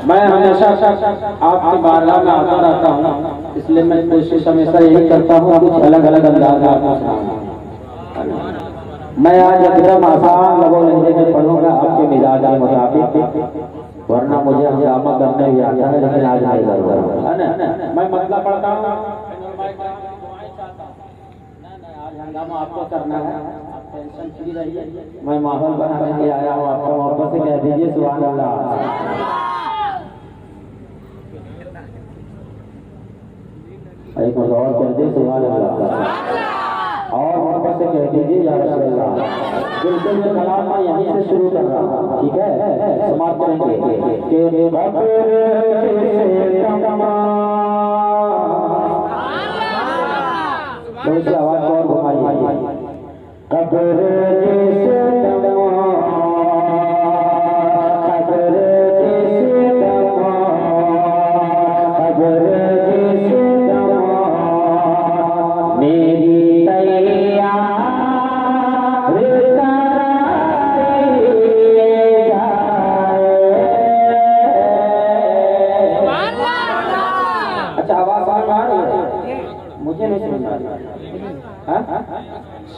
मैं हमेशा आपके बारगाह में आता रहता हूँ, इसलिए मैं कोशिश हमेशा यही करता हूँ कुछ अलग अलग अंदाज में आपको सुनाऊं। मैं आज एकदम आसान लगो लहजे में पढ़ूंगा आपके मिजाज के मुताबिक, वरना मुझे हंगामा करने भी आता है, लेकिन आज नहीं करूँगा, है ना। मैं मतलब पढ़ता हूँ, आज हंगामा आपको करना है, आप टेंशन फ्री रहिए। मैं माहौल बनाने के लिए आया हूँ, आपको मोहब्बत से कह दीजिए सुभान अल्लाह। एक और कह दे सुभान अल्लाह, और मोहब्बत से कह दीजिए या रसूल अल्लाह। बिल्कुल ये कलाम मैं यहीं से शुरू कर रहा हूँ, ठीक है, समाप्त करेंगे थोड़ी सी आवाज और घुमाइए। मुझे नहीं समझ आ रहा,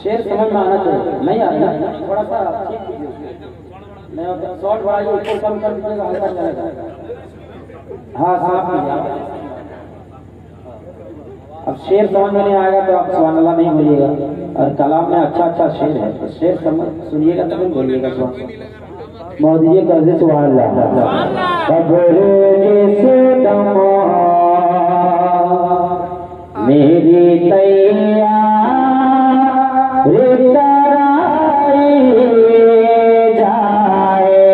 शेर समझ में आना चाहिए, नहीं आ रहा, थोड़ा सा नहीं शॉर्ट वाला ऊपर कम कर दीजिएगा, हल्का चलेगा। हाँ साफ, अब शेर समझ में नहीं आएगा तो आप सुभान अल्लाह नहीं बोलिएगा, और कलाम में अच्छा अच्छा शेर है तो शेर समझ सुनिएगा तब बोलिएगा सुभान। मोदी जी कर दे सुभान अल्लाह। मेरी तैयारी कराई जाए,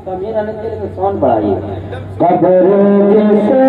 कमी रहने के लिए सौन बढ़ाइए। कब्र जिसे